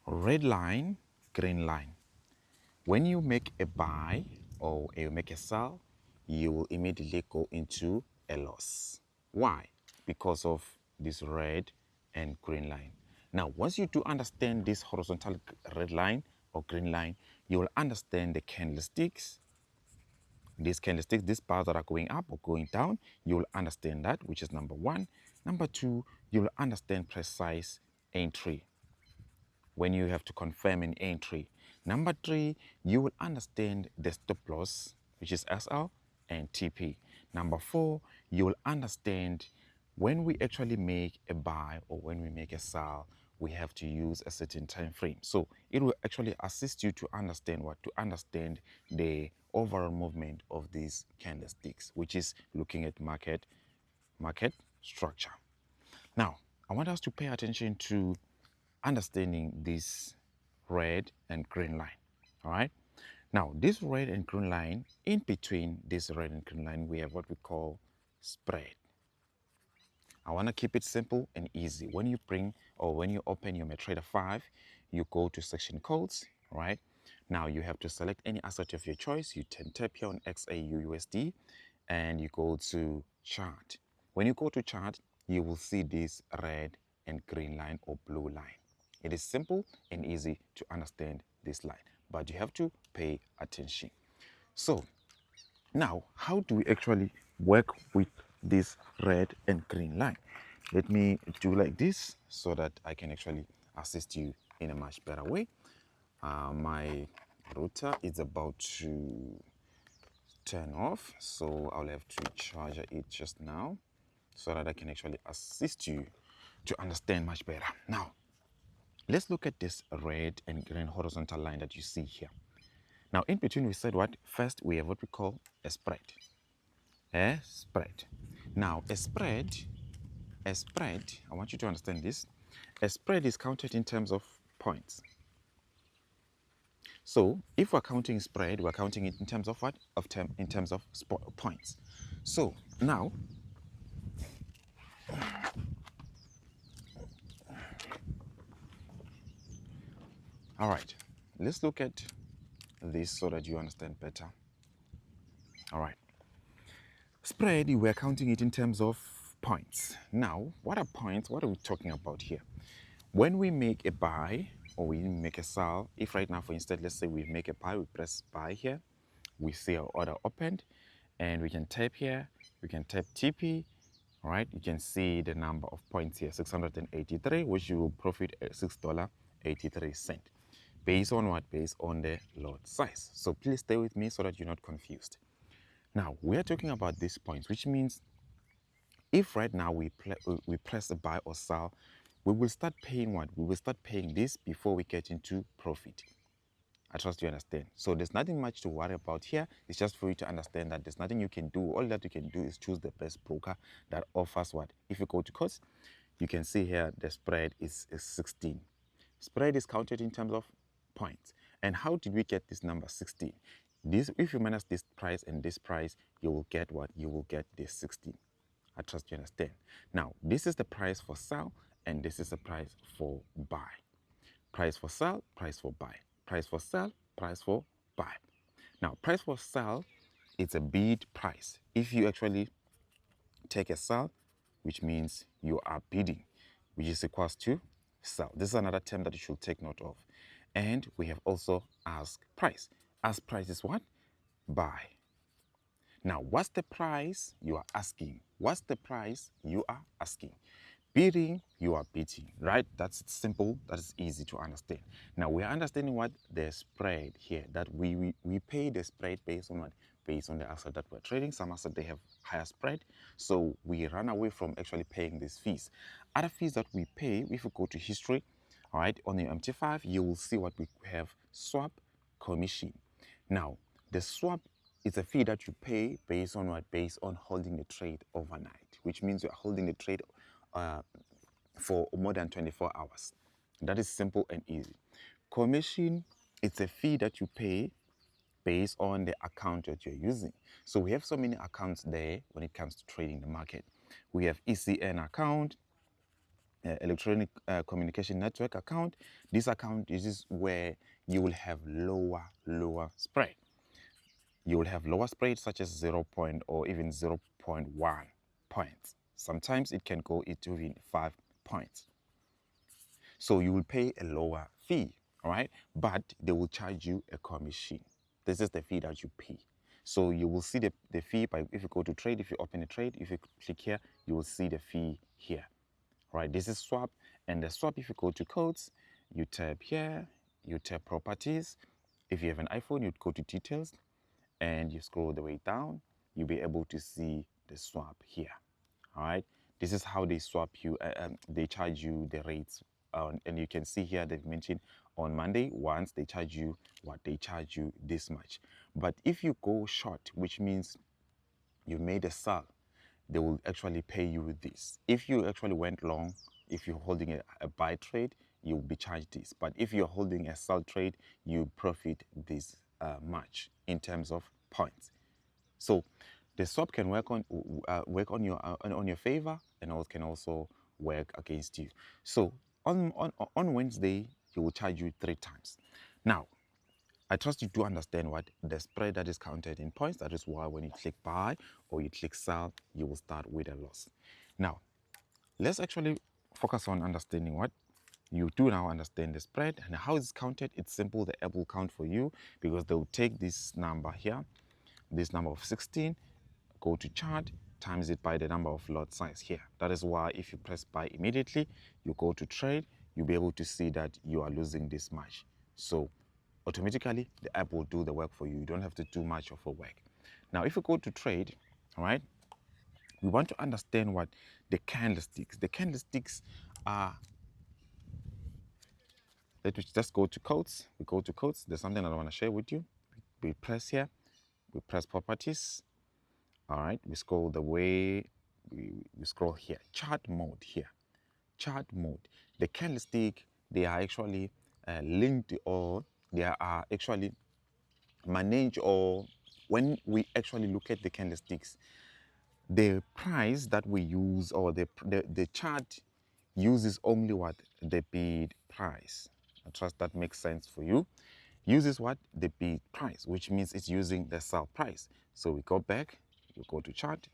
red line, green line. When you make a buy or you make a sell, you will immediately go into a loss. Why? Because of this red and green line. Now, once you do understand this horizontal red line or green line, you will understand the candlesticks. These candlesticks, these bars that are going up or going down, you will understand that, which is number one. Number two, you will understand precise entry when you have to confirm an entry. Number three, you will understand the stop loss, which is SL and TP. Number four, you will understand when we actually make a buy or when we make a sell, we have to use a certain time frame. So it will actually assist you to understand what? To understand the overall movement of these candlesticks, which is looking at market structure. Now, I want us to pay attention to understanding this red and green line. All right. Now, this red and green line, in between this red and green line, we have what we call spread. I want to keep it simple and easy. When you bring or when you open your MetaTrader 5, you go to section codes, right? Now you have to select any asset of your choice. You tap here on XAUUSD and you go to chart. When you go to chart, you will see this red and green line or blue line. It is simple and easy to understand this line, but you have to pay attention. So now, how do we actually work with this red and green line? Let me do like this so that I can actually assist you in a much better way. My router is about to turn off, so I'll have to charge it just now so that I can actually assist you to understand much better. Now, let's look at this red and green horizontal line that you see here. Now, in between, we said what? First, we have what we call a spread. A spread. Now, a spread, I want you to understand this. A spread is counted in terms of points. So, if we're counting spread, we're counting it in terms of what? In terms of points. So, now, all right, let's look at this so that you understand better. All right. Spread, we're counting it in terms of points. Now, what are points? What are we talking about here? When we make a buy or we make a sell, if right now, for instance, let's say we make a buy, we press buy here, we see our order opened, and we can tap here, we can tap TP, all right? You can see the number of points here, 683, which you will profit at $6.83. Based on what? Based on the lot size. So please stay with me so that you're not confused. Now, we are talking about these points, which means if right now we press a buy or sell, we will start paying what? We will start paying this before we get into profit. I trust you understand. So there's nothing much to worry about here. It's just for you to understand that there's nothing you can do. All that you can do is choose the best broker that offers what? If you go to cost, you can see here the spread is 16. Spread is counted in terms of points. And how did we get this number 16? This, if you minus this price and this price, you will get what? You will get this 16. I trust you understand. Now, this is the price for sell and this is the price for buy. Price for sell, price for buy. Price for sell, price for buy. Now, price for sell is a bid price. If you actually take a sell, which means you are bidding, which is equals to sell. This is another term that you should take note of. And we have also ask price. Ask price is what? Buy. Now, what's the price you are asking? What's the price you are asking? Bidding, you are bidding, right? That's simple, that is easy to understand. Now, we are understanding what the spread here, that we pay the spread based on what? Based on the asset that we're trading. Some assets, they have higher spread, so we run away from actually paying these fees. Other fees that we pay, if you go to history, all right, on the MT5, you will see what we have: swap, commission. Now, the swap is a fee that you pay based on what? Based on holding the trade overnight, which means you're holding the trade for more than 24 hours. That is simple and easy. Commission, it's a fee that you pay based on the account that you're using. So we have so many accounts there when it comes to trading the market. We have ECN account, electronic communication network account. This account is where you will have lower spread. You will have lower spread such as 0 point or even 0.1 points. Sometimes it can go into even 5 points. So you will pay a lower fee, all right? But they will charge you a commission. This is the fee that you pay. So you will see the fee by, if you go to trade, if you open a trade, if you click here, you will see the fee here. Right, this is swap, and the swap, if you go to codes, you tap here, you tap properties. If you have an iPhone, you'd go to details and you scroll the way down, you'll be able to see the swap here. All right, this is how they swap you, they charge you the rates. And you can see here they've mentioned on Monday, once they charge you what they charge you this much. But if you go short, which means you made a sell, they will actually pay you with this. If you actually went long, if you're holding a buy trade, you'll be charged this. But if you're holding a sell trade, you profit this much in terms of points. So the swap can work on your favor, and also can also work against you. So on Wednesday, he will charge you 3 times. Now, I trust you do understand what the spread that is counted in points. That is why when you click buy or you click sell, you will start with a loss. Now, let's actually focus on understanding what you do now understand the spread and how it's counted. It's simple. The app will count for you because they will take this number here, this number of 16, go to chart, times it by the number of lot size here. That is why if you press buy immediately, you go to trade, you'll be able to see that you are losing this much. So automatically the app will do the work for you. You don't have to do much of a work. Now, if you go to trade, all right, we want to understand what the candlesticks are. Let us just go to codes. We go to codes. There's something that I want to share with you. We press here, we press properties. All right, we scroll the way, we scroll here, chart mode here, chart mode. The candlestick, they are actually linked, or they are actually managed, or when we actually look at the candlesticks, the price that we use, or the chart uses only what? The bid price. I trust that makes sense for you. Uses what? The bid price, which means it's using the sell price. So we go back, we go to chart,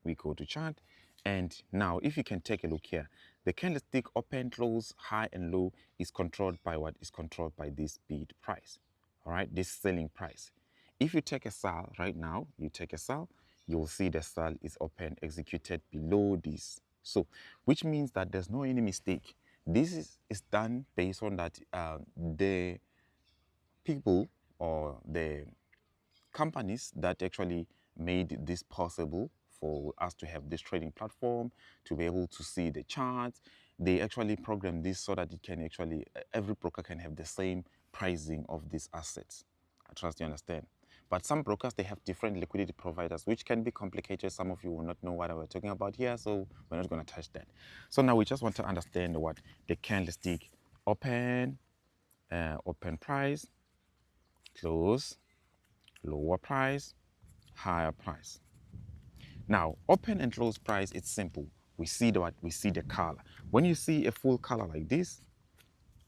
we go to chart, and now if you can take a look here, the candlestick open, close, high and low is controlled by what? Is controlled by this bid price. All right, this selling price. If you take a sell right now, you take a sell, you will see the sell is open executed below this. So which means that there's no any mistake. This is done based on that the people or the companies that actually made this possible for us to have this trading platform, to be able to see the charts. They actually program this so that it can actually, every broker can have the same pricing of these assets. I trust you understand. But some brokers, they have different liquidity providers, which can be complicated. Some of you will not know what we're talking about here, so we're not going to touch that. So now we just want to understand what the candlestick open, open price, close, lower price, higher price. Now, open and close price, it's simple. We see the color. When you see a full color like this,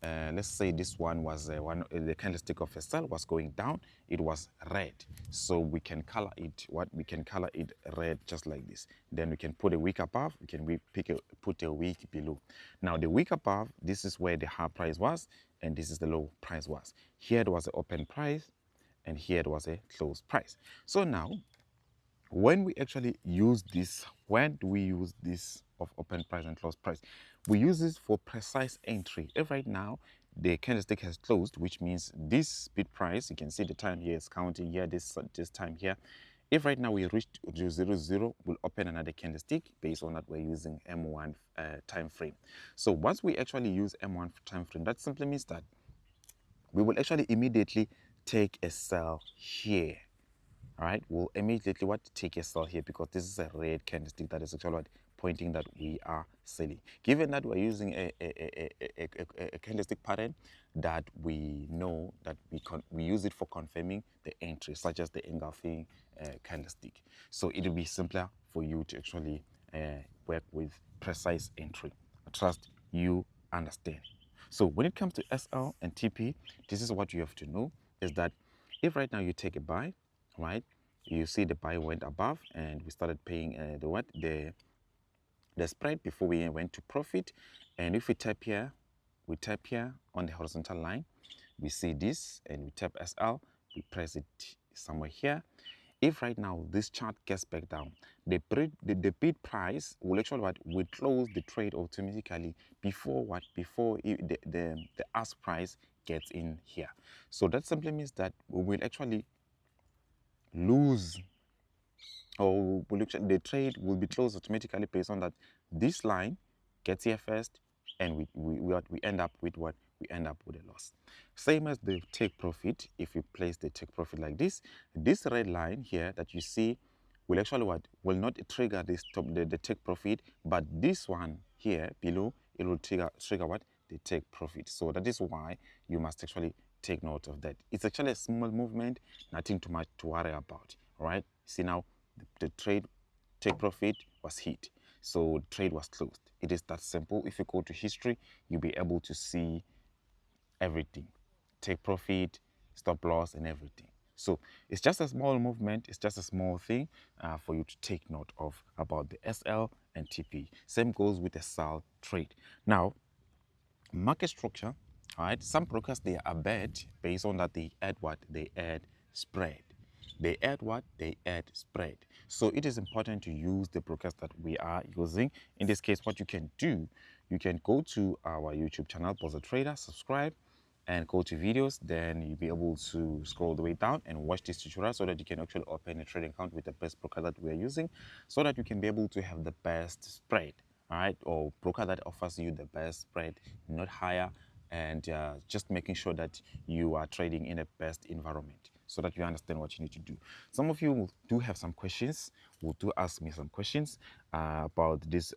let's say this one was the candlestick of a sell was going down, it was red. So we can color it, we can color it red just like this. Then we can put a wick above, we can put a wick below. Now the wick above, this is where the high price was, and this is the low price was. Here it was the open price, and here it was a closed price. So now, when we actually use this, when do we use this of open price and close price? We use this for precise entry. If right now the candlestick has closed, which means this bid price, you can see the time here is counting here, this time here. If right now we reach 0, we'll open another candlestick. Based on that, we're using M1 time frame. So once we actually use M1 time frame, that simply means that we will actually immediately take a sell here. All right, we'll immediately take a sell here, because this is a red candlestick that is actually pointing that we are selling. Given that we're using a candlestick pattern that we know that we use it for confirming the entry, such as the engulfing candlestick. So it will be simpler for you to actually work with precise entry. I trust you understand. So when it comes to SL and TP, this is what you have to know, is that if right now you take a buy, right, you see the buy went above and we started paying the spread before we went to profit. And if we tap here, on the horizontal line, we see this and we tap SL, we press it somewhere here. If right now this chart gets back down, the bid price will actually will close the trade automatically before the ask price gets in here. So that simply means that we will actually lose, or the trade will be closed automatically based on that this line gets here first, and we end up with what? We end up with a loss. Same as the take profit. If we place the take profit like this red line here that you see will actually will not trigger the take profit, but this one here below, it will trigger what? The take profit. So that is why you must actually take note of that. It's actually a small movement, nothing too much to worry about. All right, see now the trade take profit was hit, so trade was closed. It is that simple. If you go to history, you'll be able to see everything, take profit, stop loss, and everything. So it's just a small movement, it's just a small thing for you to take note of about the SL and TP. Same goes with the SAL trade. Now, market structure, all right, some brokers, they are bad based on that they add what? They add spread. They add what? They add spread. So it is important to use the brokers that we are using. In this case, what you can do, you can go to our YouTube channel, Bozza Trader, subscribe, and go to videos. Then you'll be able to scroll the way down and watch this tutorial so that you can actually open a trading account with the best broker that we are using, so that you can be able to have the best spread, all right, or broker that offers you the best spread, not higher, and just making sure that you are trading in the best environment so that you understand what you need to do. Some of you do have some questions, will do ask me some questions about this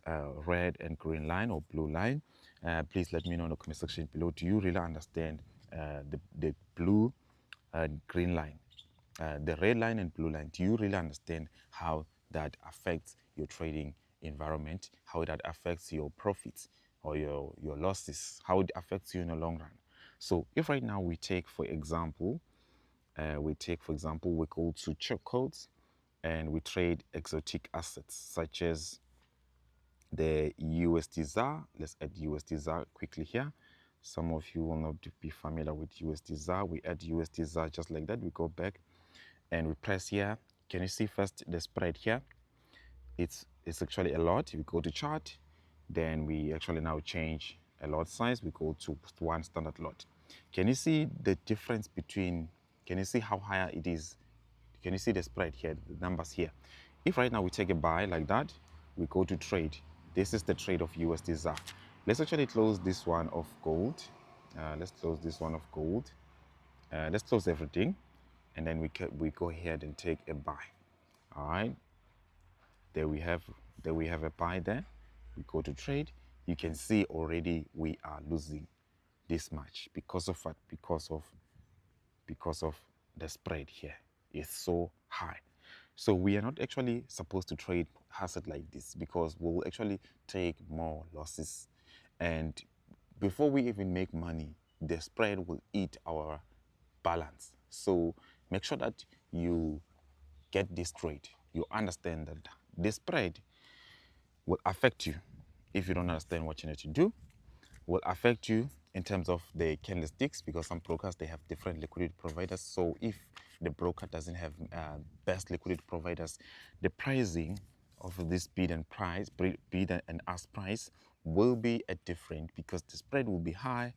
red and green line or blue line. Please let me know in the comment section below. Do you really understand the blue and green line? The red line and blue line, do you really understand how that affects your trading environment, how that affects your profits or your losses, how it affects you in the long run? So if right now we take, for example, we go to check codes and we trade exotic assets such as the USD ZAR. Let's add USD ZAR quickly here. Some of you will not be familiar with USD ZAR. We add USD ZAR just like that. We go back and we press here. Can you see first the spread here? It's actually a lot. We go to chart, then we actually now change a lot size. We go to one standard lot. Can you see the difference between, can you see how higher it is? Can you see the spread here, the numbers here? If right now we take a buy like that, we go to trade. This is the trade of USD ZAR. Let's actually close this one of gold. Let's close this one of gold. Let's close everything, and then we go ahead and take a buy. All right, there we have a buy there. We go to trade. You can see already we are losing this much because of what? Because of the spread here is so high. So we are not actually supposed to trade asset like this, because we'll actually take more losses, and before we even make money, the spread will eat our balance. So make sure that you get this straight. You understand that the spread will affect you if you don't understand what you need to do, will affect you in terms of the candlesticks, because some brokers, they have different liquidity providers. So if the broker doesn't have best liquidity providers, the pricing of this bid and ask price will be a different, because the spread will be high,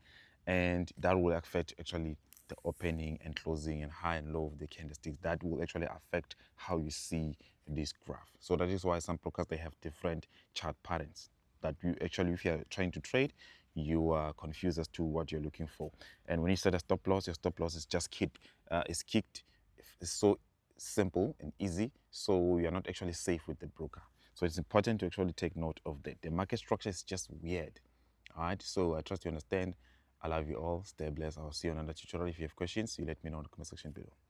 and that will affect actually the opening and closing and high and low of the candlesticks. That will actually affect how you see this graph. So that is why some brokers, they have different chart patterns that you actually, if you're trying to trade, you are confused as to what you're looking for. And when you set a stop loss, your stop loss is just kicked. It's so simple and easy, so you're not actually safe with the broker. So it's important to actually take note of that. The market structure is just weird. All right, so I trust you understand. I love you all. Stay blessed. I'll see you on another tutorial. If you have questions, you let me know in the comment section below.